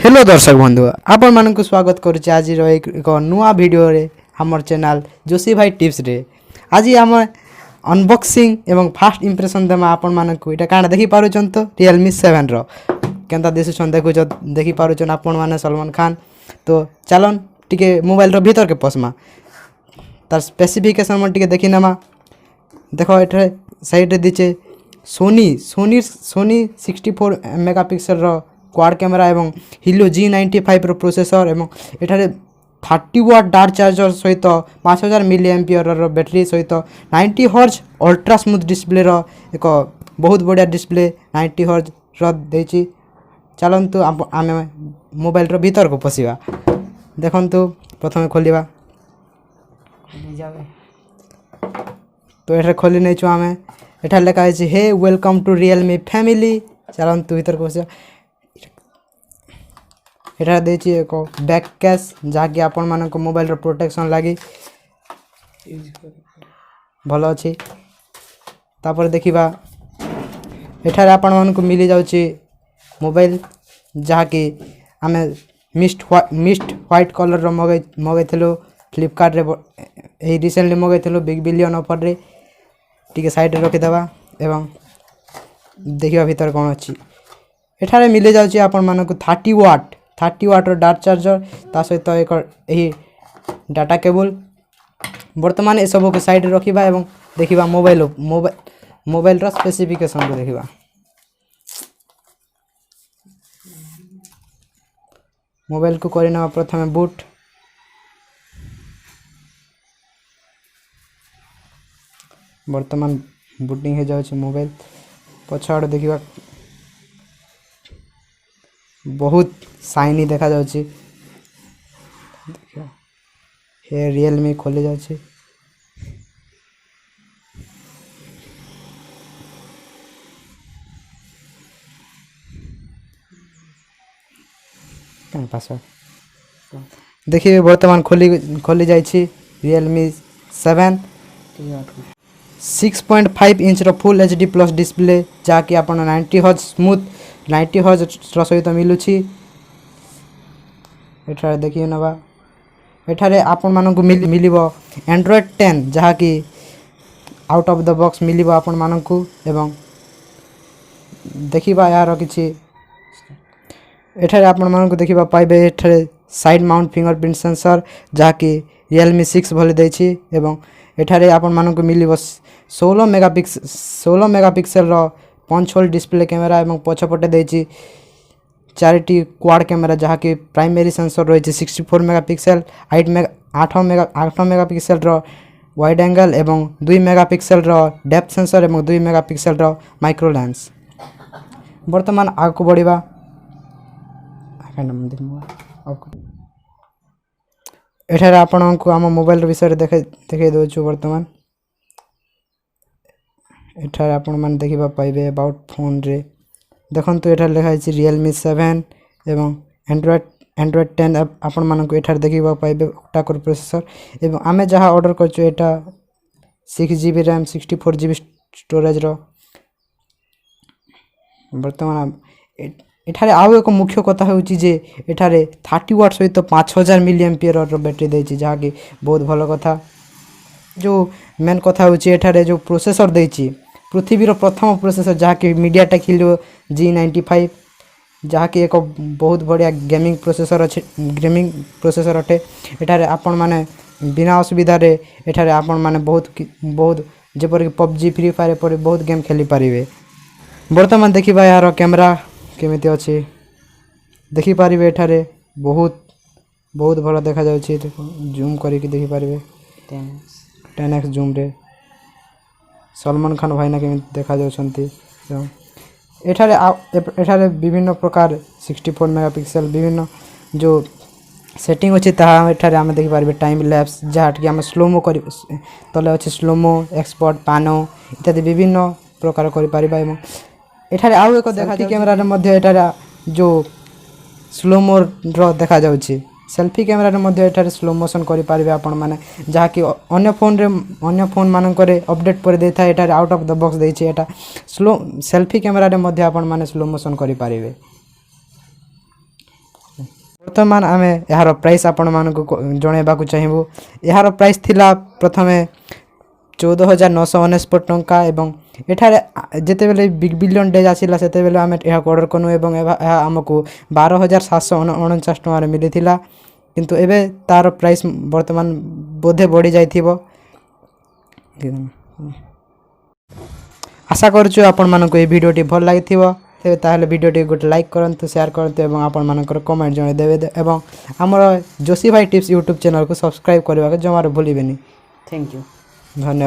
Hello दर्शक बंधु आपण मानक स्वागत करुचे आज एक नुआ वीडियो रे हमर चैनल जोशी भाई टिप्स रे। आज आम अनबॉक्सिंग एवं फास्ट इंप्रेशन देमा आपण मानक इटा काना देखि पारुचन तो Realme 7 रो केनता दिसुछन देखि पारुचन आपण माने सलमान खान। तो चलन टिके मोबाइल रो भीतर के पसमा तार स्पेसिफिकेशन मन टिके देखि नमा। देखो एठे साइड रे दिचे सोनी 64 मेगापिक्सल रो क्वाड कैमेरा एवं हिलो G95 रो प्रोसेसर एवं एठारे 30 वाट डार्क चार्जर सहित 5000 मिली एम्पियर रो बैटरी सहित 90 हर्ट्ज अल्ट्रा स्मूथ डिस्प्ले रो एक बहुत बढ़िया डिस्प्ले 90 हर्ट्ज रो देछि। चलंतु आमे मोबाइल रो भीतर को पसिबा। देखंतु प्रथमे खोलिबा तो एठे खोली नै छु आमे। एठा लेखा है हे वेलकम टू Realme फैमिली। चलंतु भीतर को पसिबा। एटा देछि एक बैक केस जहाँकि आपण मानक मोबाइल रो प्रोटेक्शन लगी भलो अछि। तापर देखिबा एठारे आपण मानक मिली जाउछि मोबाइल जहाँकि आमे मिस्ट व्हाइट कलर रो मगैथिलु फ्लिपकार्ट रे ए रिसेंटली मगैथिलु बिग बिलियन ऑफर रे। टिके साइड रे रखि देबा एवं देखिबा भीतर कोन अछि। एठारे मिली जाउछि आपण मानक 30 वाट डार्क चार्जर ता सहित एक एही डाटा केबल। वर्तमान ए सब के साइड रखिबा एवं देखिबा मोबाइल रो स्पेसिफिकेशन को देखिबा। मोबाइल को करिना प्रथमे बूट। वर्तमान बूटिंग हे जाउछि मोबाइल। पछाड़ देखिबा बहुत शाइनी देखा जाउछि। देखियो हे Realme खोले जाउछि। कन पासवर्ड देखिए वर्तमान खोली जाइछि Realme 7 6.5 इंच रो फुल HD प्लस डिस्प्ले जाकि आपण 90 हर्ट्ज स्मूथ 90 हर्ट्ज सहित मिलुछि। एठारे देखिए नबा एठारे आपण मानकु मिलिबो Android 10 जहाँकि आउट ऑफ द बॉक्स मिलिबो आपण मानकु एवं देखिबा यार किछि एठारे आपण मानकु देखिबा पाइबे एठारे साइड माउंट फिंगरप्रिंट सेंसर जहाँकि Realme 6 भले दैछि एवं एठारे आपण मानकु मिलिबो 16 मेगापिक्सल रो पंच होल डिस्प्ले कैमेरा एवं पछपटे दैछि 4टी क्वाड कैमेरा जहाँकि प्राइमरी सेंसर रही 64 मेगापिक्सल 8 मेगापिक्सल रो वाइड एंगल एवं 2 मेगापिक्सल रो डेप्थ सेंसर एवं 2 मेगापिक्सल रो माइक्रो लेंस। वर्तमान आगु बढ़िबा एठारे आपनको आम मोबाइल विषय देखे दउछु। वर्तमान एठारे आपण मान देखिबा पाइबे अबाउट फोन रे देखंतु एठारे लिखा है Realme 7 एवं Android 10 आपण मानक एठारे देखिबा पाइबे ओक्टा कोर प्रोसेसर एवं आमे जहाँ ऑर्डर करछु एटा 6GB रैम 64GB स्टोरेज रो। वर्तमान एठारे आउ एक मुख्य कथा होउची जे एठारे 30 वाट सहित 5000 मिली एम्पियर रो बैटरी दैछि जहाँकि बहुत भलो कथा। जो मेन कथा होउची एठारे जो प्रोसेसर दैछि पृथ्वी रो प्रथम प्रोसेसर जहाँकि MediaTek हिलो G95 जहाँकि एक बहुत बढ़िया गेमिंग प्रोसेसर अटे। एठारे आपण माने बिना असुविधा रे एठारे आपण माने बहुत जेपर कि PUBG फ्री फायर पर बहुत गेम खेली पारिबे। वर्तमान देखिबा यार कैमरा केमिति अछि देखि पारिबे एठारे बहुत भलो देखा जाउछि। देखो जूम करी कि देखि पारिबे 10x जूम रे सलमान खान भाई ना के देखा जाउछंती। एठारे विभिन्न प्रकार 64 मेगापिक्सल विभिन्न जो सेटिंग अछि ता एठारे हम देखि पारिबे टाइम लैप्स जहाँट कि हम स्लोमो करि तले अछि स्लोमो एक्सपोर्ट पानो इत्यादि विभिन्न प्रकार करि पारिबा। एवं एठारे आउ एक देखा जाय कैमरा रे मध्ये एठारे जो स्लोमो रो देखा जाउछि सेल्फी कैमरा रे मध्ये एठारे स्लो मोशन करि पारिबे आपण माने जहाँकि अन्य फोन मानक रे अपडेट पर देथा एठारे आउट ऑफ द बॉक्स दैछि। एटा स्लो सेल्फी कैमरा रे मध्ये आपण माने स्लो मोशन करि पारिबे। ବର୍ତ୍ତମାନ ଆମେ ଏହାର ପ୍ରାଇସ୍ ଆପଣମାନଙ୍କୁ ଜଣାଇବାକୁ ଚାହିଁବୁ। ଏହାର ପ୍ରାଇସ୍ ଥିଲା ପ୍ରଥମେ 14,999 ଟଙ୍କା ଏବଂ ଏଠାରେ ଯେତେବେଳେ ବିଗ୍ ବିଲିୟନ୍ ଡେ ଆସିଲା ସେତେବେଳେ ଆମେ ଏହାକୁ ଅର୍ଡ଼ର କଲୁ ଏବଂ ଏହା ଆମକୁ 12,749 ଟଙ୍କାରେ ମିଳିଥିଲା। କିନ୍ତୁ ଏବେ ତା'ର ପ୍ରାଇସ୍ ବର୍ତ୍ତମାନ ବୋଧେ ବଢ଼ିଯାଇଥିବ। ଆଶା କରୁଛୁ ଆପଣମାନଙ୍କୁ ଏହି ଭିଡ଼ିଓଟି ଭଲ ଲାଗିଥିବ। ତେବେ ତାହେଲେ ଭିଡ଼ିଓଟି ଗୋଟେ ଲାଇକ୍ କରନ୍ତୁ, ସେୟାର କରନ୍ତୁ ଏବଂ ଆପଣମାନଙ୍କର କମେଣ୍ଟ ଜଣାଇଦେବେ ଏବଂ ଆମର ଯୋଶୀ ଭାଇ ଟିପ୍ସ ୟୁଟ୍ୟୁବ୍ ଚ୍ୟାନେଲକୁ ସବସ୍କ୍ରାଇବ୍ କରିବାକୁ ଜମାରୁ ଭୁଲିବେନି। ଥ୍ୟାଙ୍କ ୟୁ, ଧନ୍ୟବାଦ।